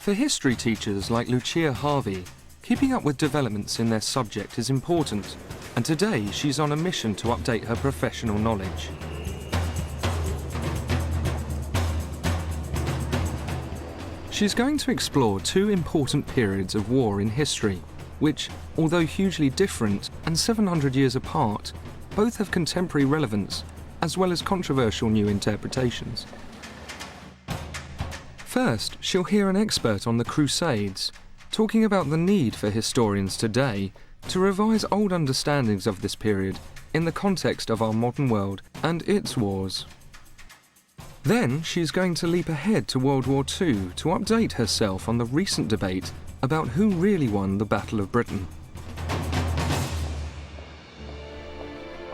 For history teachers like Lucia Harvey, keeping up with developments in their subject is important, and today she's on a mission to update her professional knowledge. She's going to explore two important periods of war in history, which, although hugely different and 700 years apart, both have contemporary relevance as well as controversial new interpretations. First, she'll hear an expert on the Crusades, talking about the need for historians today to revise old understandings of this period in the context of our modern world and its wars. Then she's going to leap ahead to World War II to update herself on the recent debate about who really won the Battle of Britain.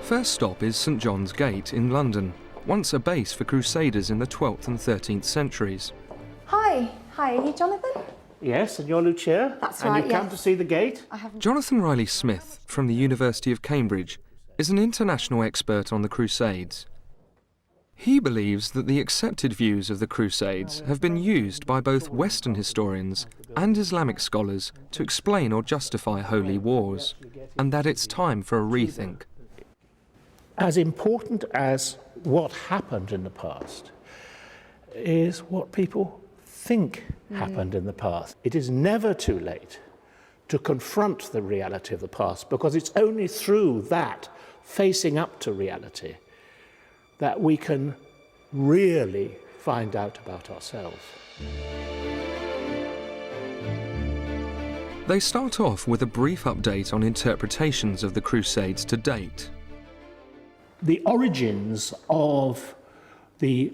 First stop is St John's Gate in London, once a base for Crusaders in the 12th and 13th centuries. Hi, are you Jonathan? Yes, and you're Lucia? That's right, And you've come to see the gate? Jonathan Riley Smith, from the University of Cambridge, is an international expert on the Crusades. He believes that the accepted views of the Crusades have been used by both Western historians and Islamic scholars to explain or justify holy wars, and that it's time for a rethink. As important as what happened in the past is what people think happened in the past. It is never too late to confront the reality of the past, because it's only through that facing up to reality that we can really find out about ourselves. They start off with a brief update on interpretations of the Crusades to date. The origins of the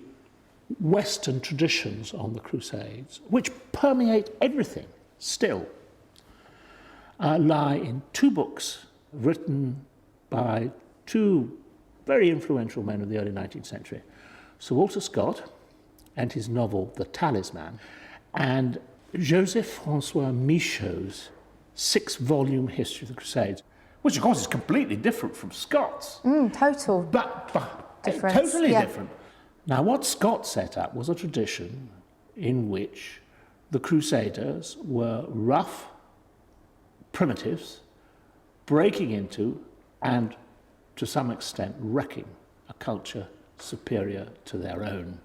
Western traditions on the Crusades, which permeate everything still, lie in two books written by two very influential men of the early 19th century, Sir Walter Scott and his novel The Talisman, and Joseph-Francois Michaud's 6-volume history of the Crusades, which of course is completely different from Scott's. Total But difference. totally Yeah. different. Now, what Scott set up was a tradition in which the Crusaders were rough primitives breaking into and, to some extent, wrecking a culture superior to their own.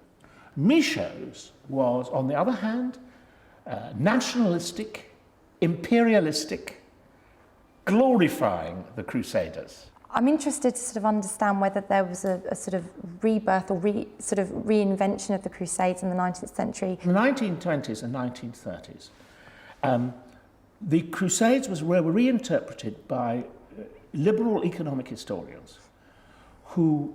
Michaud's was, on the other hand, nationalistic, imperialistic, glorifying the Crusaders. I'm interested to sort of understand whether there was a sort of rebirth or reinvention of the Crusades in the 19th century. In the 1920s and 1930s, the Crusades were reinterpreted by liberal economic historians who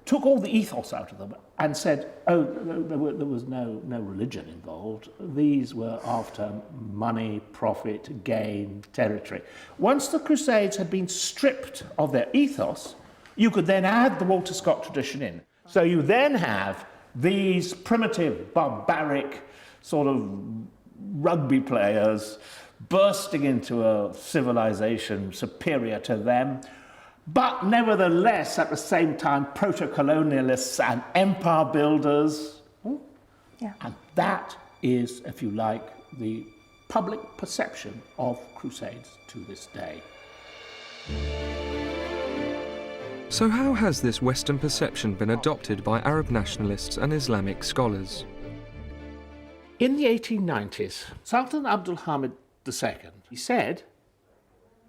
took all the ethos out of them and said, oh, there was no religion involved. These were after money, profit, gain, territory. Once the Crusades had been stripped of their ethos, you could then add the Walter Scott tradition in. So you then have these primitive, barbaric, sort of rugby players bursting into a civilization superior to them, but nevertheless, at the same time, proto-colonialists and empire builders. Yeah. And that is, if you like, the public perception of Crusades to this day. So how has this Western perception been adopted by Arab nationalists and Islamic scholars? In the 1890s, Sultan Abdul Hamid II, he said,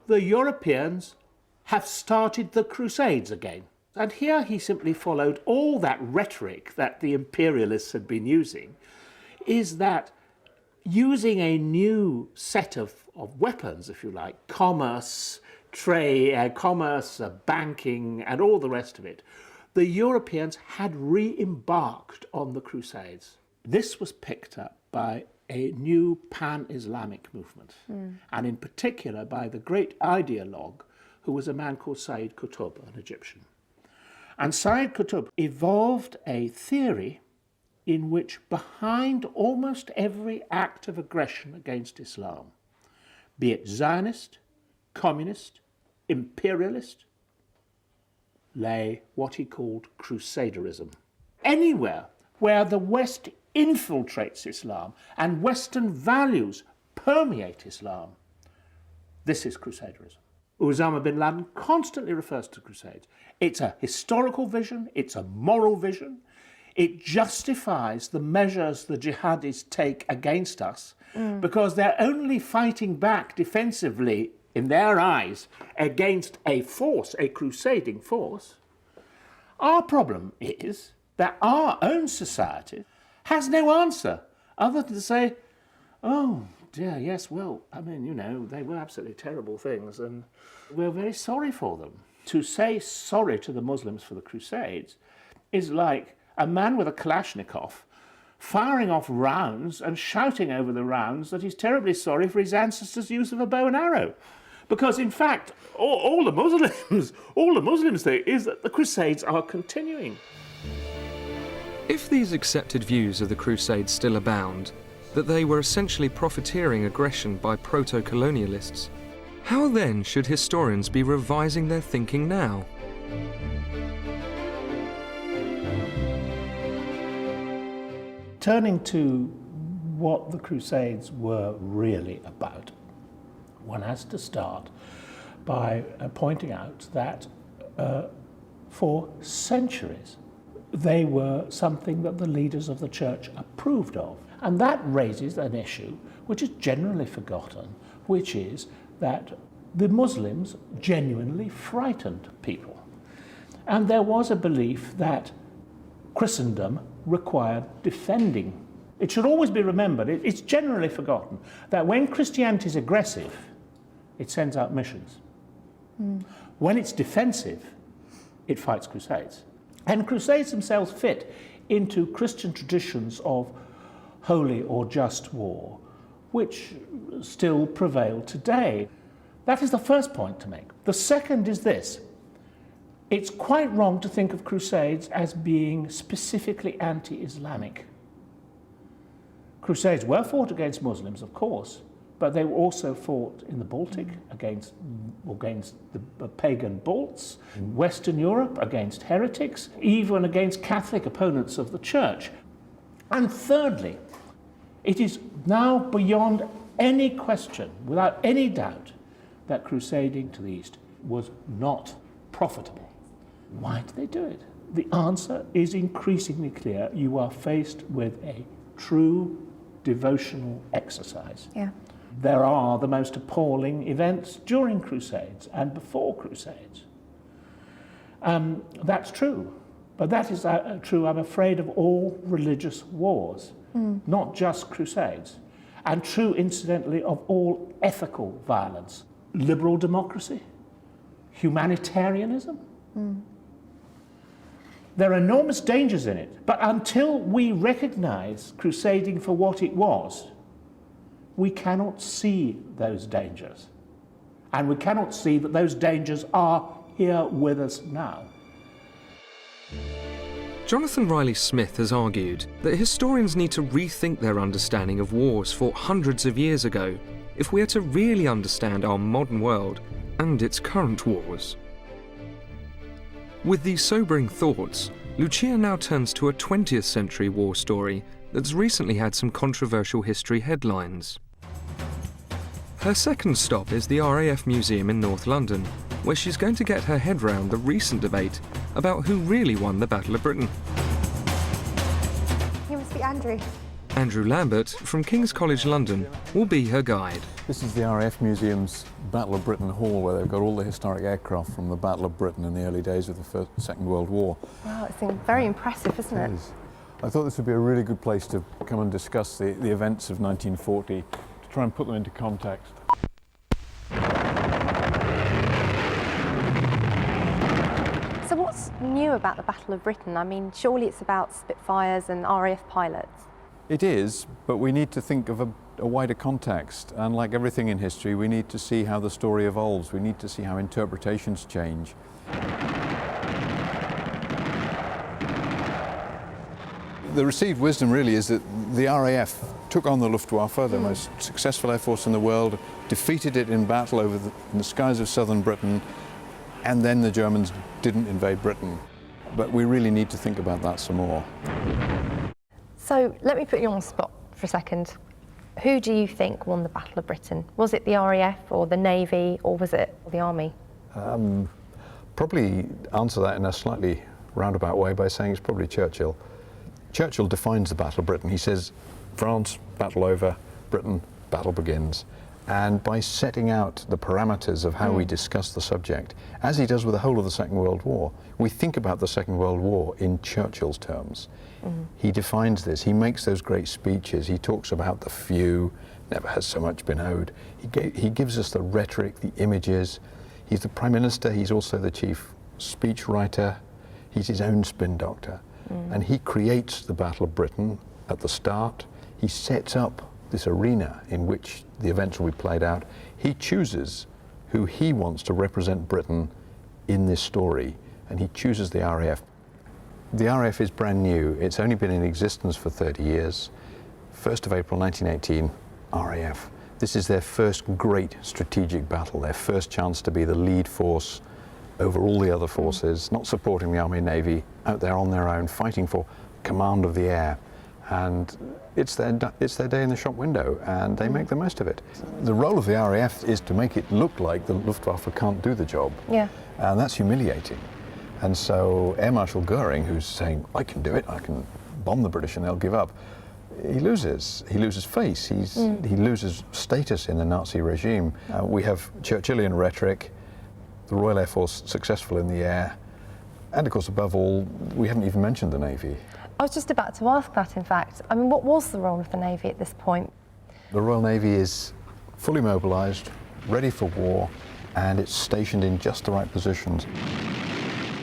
the Europeans have started the Crusades again. And here he simply followed all that rhetoric that the imperialists had been using, is that using a new set of weapons, if you like, commerce, trade, banking, and all the rest of it, the Europeans had re-embarked on the Crusades. This was picked up by a new pan-Islamic movement, and in particular by the great ideologue who was a man called Sayyid Qutb, an Egyptian. And Sayyid Qutb evolved a theory in which behind almost every act of aggression against Islam, be it Zionist, communist, imperialist, lay what he called Crusaderism. Anywhere where the West infiltrates Islam and Western values permeate Islam. This is Crusaderism. Osama bin Laden constantly refers to Crusades. It's a historical vision, it's a moral vision. It justifies the measures the jihadis take against us because they're only fighting back defensively, in their eyes, against a force, a crusading force. Our problem is that our own society has no answer other than to say, oh dear, yes, well, I mean, you know, they were absolutely terrible things and we're very sorry for them. To say sorry to the Muslims for the Crusades is like a man with a Kalashnikov firing off rounds and shouting over the rounds that he's terribly sorry for his ancestors' use of a bow and arrow. Because in fact, all the Muslims say is that the Crusades are continuing. If these accepted views of the Crusades still abound, that they were essentially profiteering aggression by proto-colonialists, how then should historians be revising their thinking now? Turning to what the Crusades were really about, one has to start by pointing out that for centuries they were something that the leaders of the church approved of. And that raises an issue which is generally forgotten, which is that the Muslims genuinely frightened people. And there was a belief that Christendom required defending. It should always be remembered, it's generally forgotten, that when Christianity is aggressive, it sends out missions. When it's defensive, it fights crusades. And crusades themselves fit into Christian traditions of holy or just war, which still prevail today. That is the first point to make. The second is this. It's quite wrong to think of crusades as being specifically anti-Islamic. Crusades were fought against Muslims, of course, but they were also fought in the Baltic against the pagan Balts, in Western Europe against heretics, even against Catholic opponents of the church. And thirdly, it is now beyond any question, without any doubt, that crusading to the East was not profitable. Why did they do it? The answer is increasingly clear. You are faced with a true devotional exercise. Yeah. There are the most appalling events during crusades and before crusades. That's true. But that is true, I'm afraid, of all religious wars, not just crusades. And true, incidentally, of all ethical violence. Liberal democracy, humanitarianism. There are enormous dangers in it. But until we recognize crusading for what it was, we cannot see those dangers. And we cannot see that those dangers are here with us now. Jonathan Riley-Smith has argued that historians need to rethink their understanding of wars fought hundreds of years ago if we are to really understand our modern world and its current wars. With these sobering thoughts, Lucia now turns to a 20th century war story that's recently had some controversial history headlines. Her second stop is the RAF Museum in North London, where she's going to get her head round the recent debate about who really won the Battle of Britain. You must be Andrew. Andrew Lambert from King's College London will be her guide. This is the RAF Museum's Battle of Britain Hall, where they've got all the historic aircraft from the Battle of Britain in the early days of the Second World War. Wow, it's very impressive, isn't it? It is. I thought this would be a really good place to come and discuss the events of 1940, to try and put them into context. So what's new about the Battle of Britain? I mean, surely it's about Spitfires and RAF pilots. It is, but we need to think of a wider context, and like everything in history, we need to see how the story evolves. We need to see how interpretations change. The received wisdom really is that the RAF took on the Luftwaffe, the most successful air force in the world, defeated it in battle in the skies of southern Britain, and then the Germans didn't invade Britain. But we really need to think about that some more. So let me put you on the spot for a second. Who do you think won the Battle of Britain? Was it the RAF or the Navy, or was it the Army? Probably answer that in a slightly roundabout way by saying it's probably Churchill. Churchill defines the Battle of Britain. He says, France, battle over, Britain, battle begins. And by setting out the parameters of how we discuss the subject, as he does with the whole of the Second World War, we think about the Second World War in Churchill's terms. He defines this, he makes those great speeches, he talks about the few, never has so much been owed. He gives us the rhetoric, the images. He's the Prime Minister, he's also the chief speech writer, he's his own spin doctor. And he creates the Battle of Britain at the start. He sets up this arena in which the events will be played out. He chooses who he wants to represent Britain in this story, and he chooses the RAF. The RAF is brand new. It's only been in existence for 30 years. 1st of April 1918, RAF. This is their first great strategic battle, their first chance to be the lead force over all the other forces, not supporting the Army and Navy, out there on their own, fighting for command of the air. And it's their day in the shop window, and they make the most of it. The role of the RAF is to make it look like the Luftwaffe can't do the job. Yeah. And that's humiliating. And so Air Marshal Goering, who's saying, I can do it, I can bomb the British and they'll give up, he loses face, he loses status in the Nazi regime. We have Churchillian rhetoric, the Royal Air Force successful in the air, and of course, above all, we haven't even mentioned the Navy. I was just about to ask that, in fact. I mean, what was the role of the Navy at this point? The Royal Navy is fully mobilised, ready for war, and it's stationed in just the right positions.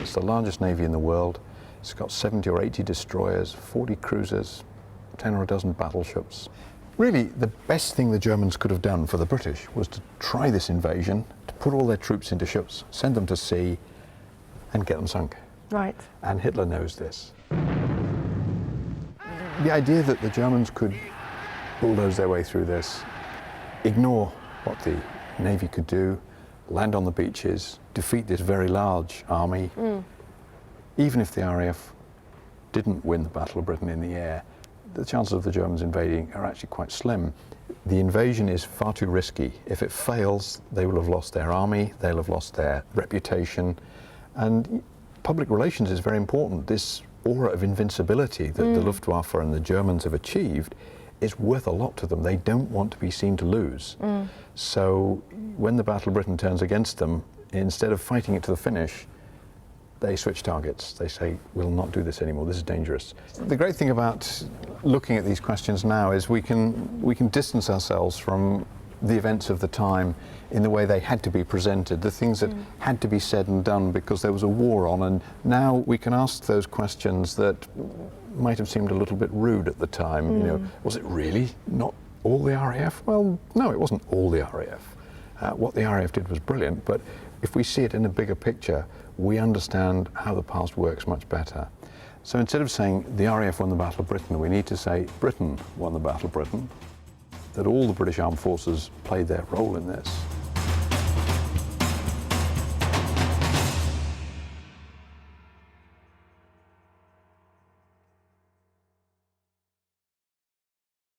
It's the largest navy in the world. It's got 70 or 80 destroyers, 40 cruisers, 10 or a dozen battleships. Really, the best thing the Germans could have done for the British was to try this invasion, to put all their troops into ships, send them to sea, and get them sunk. Right. And Hitler knows this. The idea that the Germans could bulldoze their way through this, ignore what the Navy could do, land on the beaches, defeat this very large army, even if the RAF didn't win the Battle of Britain in the air, the chances of the Germans invading are actually quite slim. The invasion is far too risky. If it fails, they will have lost their army, they'll have lost their reputation, and public relations is very important. This aura of invincibility that the Luftwaffe and the Germans have achieved is worth a lot to them. They don't want to be seen to lose. So when the Battle of Britain turns against them, instead of fighting it to the finish, they switch targets. They say, we'll not do this anymore, this is dangerous. The great thing about looking at these questions now is we can distance ourselves from the events of the time in the way they had to be presented, the things that had to be said and done because there was a war on, and now we can ask those questions that might have seemed a little bit rude at the time. You know, was it really not all the RAF? Well, no, it wasn't all the RAF. What the RAF did was brilliant, but if we see it in a bigger picture, we understand how the past works much better. So instead of saying the RAF won the Battle of Britain, we need to say Britain won the Battle of Britain, that all the British Armed Forces played their role in this.